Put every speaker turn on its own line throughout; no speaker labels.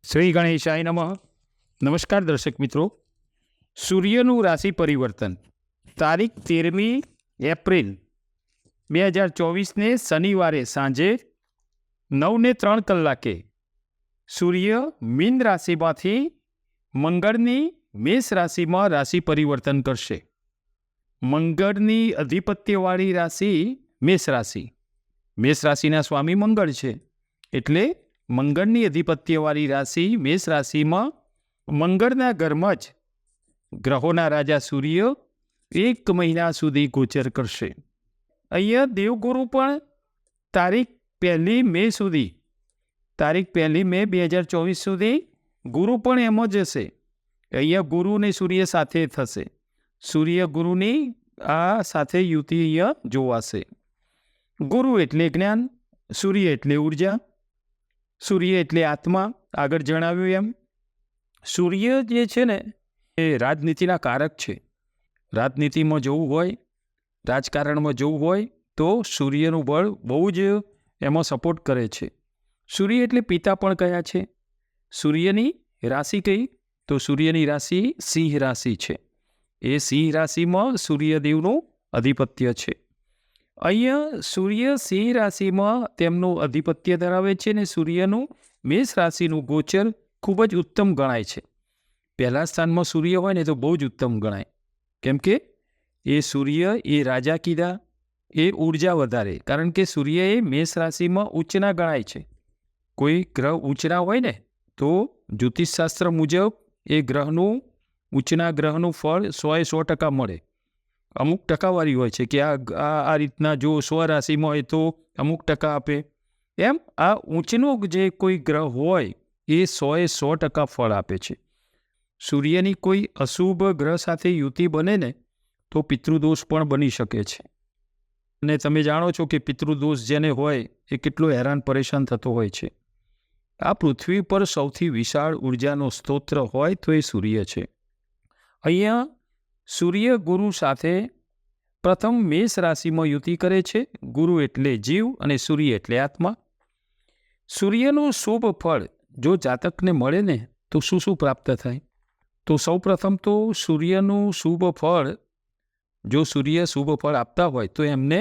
શ્રી ગણેશાય નમઃ. નમસ્કાર દર્શક મિત્રો. સૂર્યનું રાશિ પરિવર્તન તારીખ 13મી એપ્રિલ 2024ને શનિવારે સાંજે 9:03 સૂર્ય મીન રાશિમાંથી મંગળની મેષ રાશિમાં રાશિ પરિવર્તન કરશે. મંગળની અધિપત્યવાળી રાશિ મેષ રાશિ. મેષ રાશિના સ્વામી મંગળ છે, એટલે મંગળની અધિપત્યવાળી રાશિ મેષ રાશિમાં મંગળના ઘરમાં જ ગ્રહોના રાજા સૂર્ય 1 મહિના સુધી ગોચર કરશે. અહીંયા દેવગુરુ પણ તારીખ 1 મે સુધી, તારીખ 1 મે 2024 સુધી ગુરુ પણ એમ જ હશે. અહીંયા ગુરુ ને સૂર્ય સાથે થશે. સૂર્ય ગુરુની આ સાથે યુતિ અહીંયા જોવાશે. ગુરુ એટલે જ્ઞાન, સૂર્ય એટલે ઉર્જા, સૂર્ય એટલે આત્મા. આગળ જણાવ્યું એમ સૂર્ય જે છે ને એ રાજનીતિના કારક છે. રાજનીતિમાં જવું હોય, રાજકારણમાં જવું હોય તો સૂર્યનું બળ બહુ જ એમાં સપોર્ટ કરે છે. સૂર્ય એટલે પિતા પણ કયા છે. સૂર્યની રાશિ કઈ? તો સૂર્યની રાશિ સિંહ રાશિ છે. એ સિંહ રાશિમાં સૂર્યદેવનું અધિપત્ય છે. અહીંયા સૂર્ય સિંહ રાશિમાં તેમનું અધિપત્ય ધરાવે છે ને સૂર્યનું મેષ રાશિનું ગોચર ખૂબ જ ઉત્તમ ગણાય છે. પહેલા સ્થાનમાં સૂર્ય હોય ને તો બહુ જ ઉત્તમ ગણાય, કેમ કે એ સૂર્ય એ રાજા કીધા, એ ઉર્જા વધારે, કારણ કે સૂર્ય એ મેષ રાશિમાં ઉચ્ચના ગણાય છે. કોઈ ગ્રહ ઉચ્ચના હોય ને તો જ્યોતિષશાસ્ત્ર મુજબ એ ગ્રહનું ઉચ્ચના ગ્રહનું ફળ 100% મળે. અમુક ટકાવારી હોય છે કે આ રીતના જો સ્વરાશિમાં હોય તો અમુક ટકા આપે. એમ આ ઊંચનો જે કોઈ ગ્રહ હોય એ 100% ફળ આપે છે. સૂર્યની કોઈ અશુભ ગ્રહ સાથે યુતિ બને ને તો પિતૃદોષ પણ બની શકે છે. અને તમે જાણો છો કે પિતૃદોષ જેને હોય એ કેટલો હેરાન પરેશાન થતો હોય છે. આ પૃથ્વી પર સૌથી વિશાળ ઉર્જાનો સ્તોત્ર હોય તો એ સૂર્ય છે. અહીંયા સૂર્ય ગુરુ સાથે પ્રથમ મેષ રાશિમાં યુતિ કરે છે. ગુરુ એટલે જીવ અને સૂર્ય એટલે આત્મા. સૂર્યનું શુભ ફળ જો જાતકને મળે ને તો શું શું પ્રાપ્ત થાય? તો સૌ પ્રથમ તો સૂર્યનું શુભ ફળ, જો સૂર્ય શુભ ફળ આપતા હોય તો એમને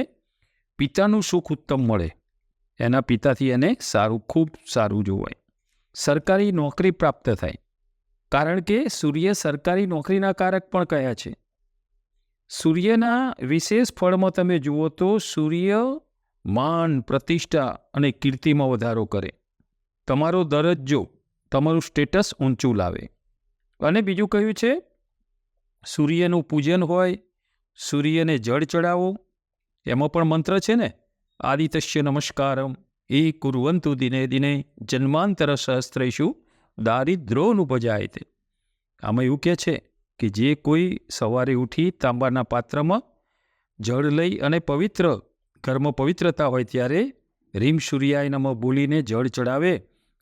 પિતાનું સુખ ઉત્તમ મળે. એના પિતાથી એને સારું, ખૂબ સારું જોવાય. સરકારી નોકરી પ્રાપ્ત થાય, કારણ કે સૂર્ય સરકારી નોકરીના કારક પણ કયા છે. સૂર્યના વિશેષ ફળમાં તમે જુઓ તો સૂર્ય માન, પ્રતિષ્ઠા અને કીર્તિમાં વધારો કરે. તમારો દરજ્જો, તમારું સ્ટેટસ ઊંચું લાવે. અને બીજું કહ્યું છે સૂર્યનું પૂજન હોય, સૂર્યને જળ ચડાવો. એમાં પણ મંત્ર છે ને, આદિત્ય નમસ્કારમ એ કુર્વંતુ દિને દિને જન્માંતર સહસ્ત્રેષુ દારિદ્ર્યોનુપજાય તે. આમાં એવું કહે છે કે જે કોઈ સવારે ઉઠી તાંબાના પાત્રમાં જળ લઈ અને પવિત્ર, ઘરમાં પવિત્રતા હોય ત્યારે રીમ સૂર્યાય નમઃ બોલીને જળ ચડાવે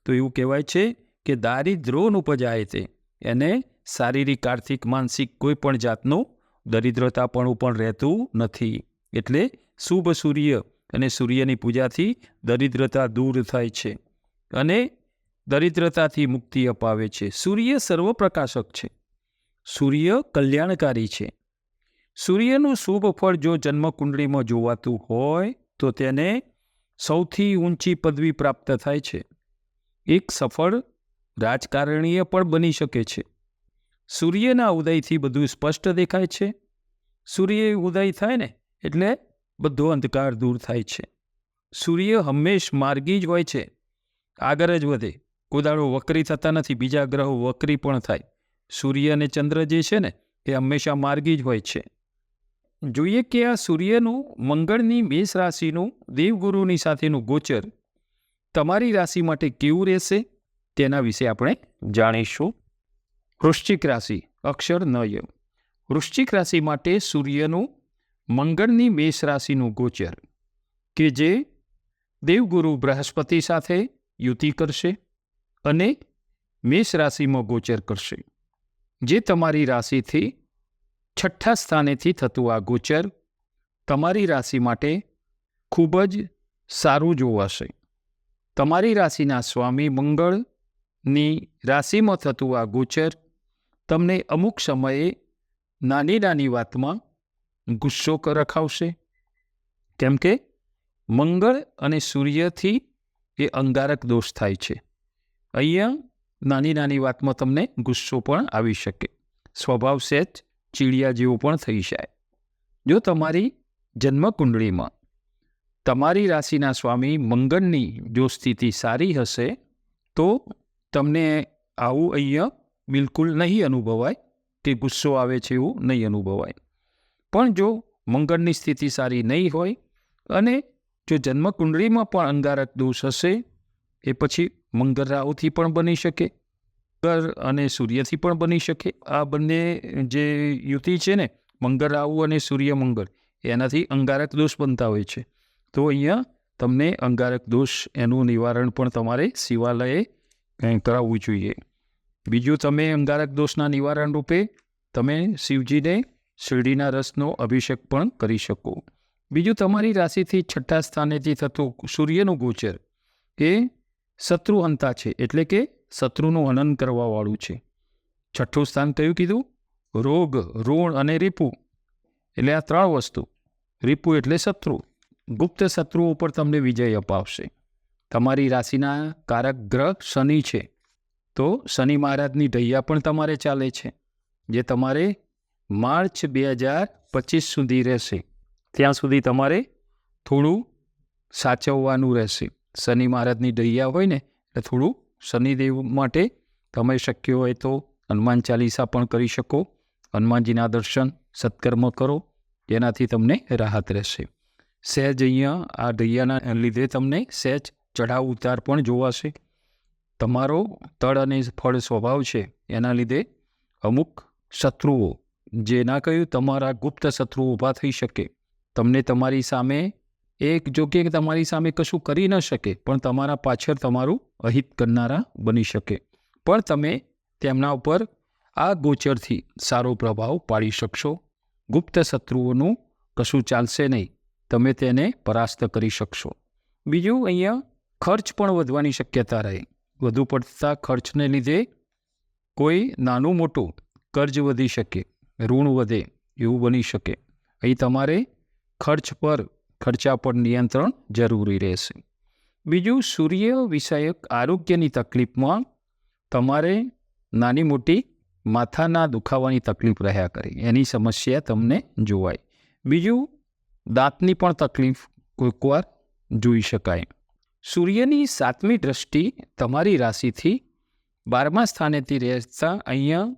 તો એવું કહેવાય છે કે દારિદ્ર્યોનુપજાય તે, એને શારીરિક, આર્થિક, માનસિક કોઈ પણ જાતનું દરિદ્રતાપણું પણ રહેતું નથી. એટલે શુભ સૂર્ય અને સૂર્યની પૂજાથી દરિદ્રતા દૂર થાય છે અને દરિદ્રતાથી મુક્તિ અપાવે છે. સૂર્ય સર્વપ્રકાશક છે. સૂર્ય કલ્યાણકારી છે. સૂર્યનું શુભ ફળ જો જન્મકુંડળીમાં જોવાતું હોય તો તેને સૌથી ઊંચી પદવી પ્રાપ્ત થાય છે. એક સફળ રાજકારણીય પણ બની શકે છે. સૂર્યના ઉદયથી બધું સ્પષ્ટ દેખાય છે. સૂર્ય ઉદય થાય ને એટલે બધો અંધકાર દૂર થાય છે. સૂર્ય હંમેશ માર્ગી જ હોય છે, આગળ જ વધે. કોદાળો વક્રી થતા નથી, બીજા ગ્રહો વક્રી પણ થાય. સૂર્ય અને ચંદ્ર જે છે ને એ હંમેશા માર્ગી જ હોય છે. જોઈએ કે આ સૂર્યનું મંગળની મેષ રાશિનું દેવગુરુની સાથેનું ગોચર તમારી રાશિ માટે કેવું રહેશે તેના વિશે આપણે જાણીશું. વૃશ્ચિક રાશિ, અક્ષર નય. વૃશ્ચિક રાશિ માટે સૂર્યનું મંગળની મેષ રાશિનું ગોચર કે જે દેવગુરુ બૃહસ્પતિ સાથે યુતિ કરશે અને મેષ રાશિમાં ગોચર કરશે. જે તમારી રાશિથી 6ઠ્ઠા સ્થાનેથી થતું આ ગોચર તમારી રાશિ માટે ખૂબ જ સારું જોવાશે. તમારી રાશિના સ્વામી મંગળ ની રાશિમાં થતું આ ગોચર તમને અમુક સમયે નાની નાની વાતમાં ગુસ્સો રખાવશે. કેમ કે મંગળ અને સૂર્યથી એ અંગારક દોષ થાય છે. અહીંયા નાની નાની વાતમાં તમને ગુસ્સો પણ આવી શકે. સ્વભાવ સહેજ ચીડિયા જેવો પણ થઈ જાય. જો તમારી જન્મકુંડળીમાં તમારી રાશિના સ્વામી મંગળની જો સ્થિતિ સારી હશે તો તમને આવું અહીંયા બિલકુલ નહીં અનુભવાય કે ગુસ્સો આવે છે એવું નહીં અનુભવાય. પણ જો મંગળની સ્થિતિ સારી નહીં હોય અને જો જન્મકુંડળીમાં પણ અંગારક દોષ હશે એ પછી મંગળ રાહુથી પણ બની શકે, મંગળ અને સૂર્યથી પણ બની શકે. આ બંને જે યુતિ છે ને મંગળ રાહુ અને સૂર્ય મંગળ એનાથી અંગારક દોષ બનતા હોય છે. તો અહીંયા તમને અંગારક દોષ એનું નિવારણ પણ તમારે શિવાલયે કરાવવું જોઈએ. બીજું તમે અંગારક દોષના નિવારણ રૂપે તમે શિવજીને શિરડીના રસનો અભિષેક પણ કરી શકો. બીજું તમારી રાશિથી 6ઠ્ઠા સ્થાનેથી થતું સૂર્યનું ગોચર એ શત્રુહંતા છે, એટલે કે શત્રુનું હનન કરવાવાળું છે. 6ઠ્ઠું સ્થાન કયું કીધું? રોગ, ઋણ અને રીપુ. એટલે આ 3 વસ્તુ. રીપુ એટલે શત્રુ. ગુપ્ત શત્રુઓ પર તમને વિજય અપાવશે. તમારી રાશિના કારક ગ્રહ શનિ છે, તો શનિ મહારાજની ઢૈયા પણ તમારે ચાલે છે, જે તમારે માર્ચ 2025 સુધી રહેશે. ત્યાં સુધી તમારે થોડું સાચવવાનું રહેશે. શનિ મહારાજની ઢૈયા હોય ને એટલે થોડું શનિદેવ માટે તમે શક્ય હોય તો હનુમાન ચાલીસા પણ કરી શકો. હનુમાનજીના દર્શન સત્કર્મ કરો, જેનાથી તમને રાહત રહેશે. સહેજ અહીંયા આ ઢૈયાના લીધે તમને સહેજ ચઢાવ ઉતાર પણ જોવાશે. તમારો તળ અને ફળ સ્વભાવ છે એના લીધે અમુક શત્રુઓ, જે ના કહ્યું તમારા ગુપ્ત શત્રુઓ ઊભા થઈ શકે. તમને તમારી સામે એક જો કે તમારી સામે કશું કરી ન શકે પણ તમારા પાછળ તમારું અહિત કરનારા બની શકે. પણ તમે તેમના ઉપર આ ગોચરથી સારો પ્રભાવ પાડી શકશો. ગુપ્ત શત્રુઓનું કશું ચાલશે નહીં, તમે તેને પરાસ્ત કરી શકશો. બીજું અહીંયા ખર્ચ પણ વધવાની શક્યતા રહે. વધુ પડતા ખર્ચને લીધે કોઈ નાનું મોટું કર્જ વધી શકે, ઋણ વધે એવું બની શકે. અહીં તમારે ખર્ચા પર નિયંત્રણ જરૂરી રહેશે. બીજું સૂર્ય વિષયક આરોગ્યની તકલીફમાં તમારે નાની મોટી માથાના દુખાવાની તકલીફ રહ્યા કરે, એની સમસ્યા તમને જોવાય. બીજું દાંતની પણ તકલીફ કોઈકવાર જોઈ શકાય. સૂર્યની 7મી દ્રષ્ટિ તમારી રાશિથી 12મા સ્થાનેથી રહેતા અહીંયા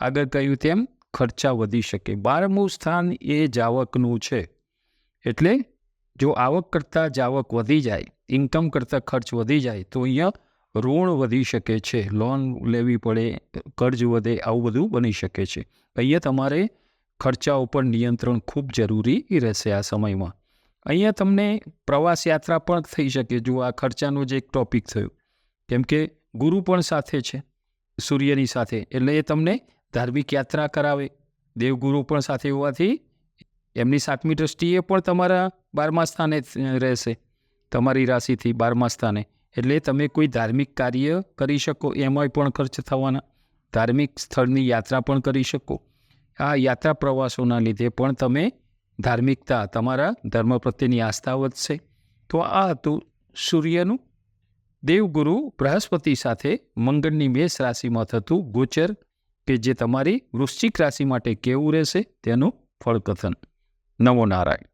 આગળ કહ્યું તેમ ખર્ચા વધી શકે. 12મું સ્થાન એ જાવકનું છે, એટલે જો આવક કરતાં જાવક વધી જાય, ઇન્કમ કરતાં ખર્ચ વધી જાય તો અહીંયા ઋણ વધી શકે છે, લોન લેવી પડે, કર્જ વધે, આવું બધું બની શકે છે. અહીંયા તમારે ખર્ચા ઉપર નિયંત્રણ ખૂબ જરૂરી રહેશે આ સમયમાં. અહીંયા તમને પ્રવાસ યાત્રા પણ થઈ શકે. જો આ ખર્ચાનો જે એક ટોપિક થયો, કેમ કે ગુરુ પણ સાથે છે સૂર્યની સાથે, એટલે એ તમને ધાર્મિક યાત્રા કરાવે. દેવગુરુ પણ સાથે હોવાથી એમની 7મી દ્રષ્ટિએ પણ તમારા 12મા સ્થાને રહેશે, તમારી રાશિથી 12મા સ્થાને. એટલે તમે કોઈ ધાર્મિક કાર્ય કરી શકો, એમાંય પણ ખર્ચ થવાના. ધાર્મિક સ્થળની યાત્રા પણ કરી શકો. આ યાત્રા પ્રવાસોના લીધે પણ તમે ધાર્મિકતા, તમારા ધર્મ પ્રત્યેની આસ્થા વધશે. તો આ હતું સૂર્યનું દેવગુરુ બૃહસ્પતિ સાથે મંગળની મેષ રાશિમાં થતું ગોચર, કે જે તમારી વૃશ્ચિક રાશિ માટે કેવું રહેશે તેનું ફળકથન. નમો નારાયણ.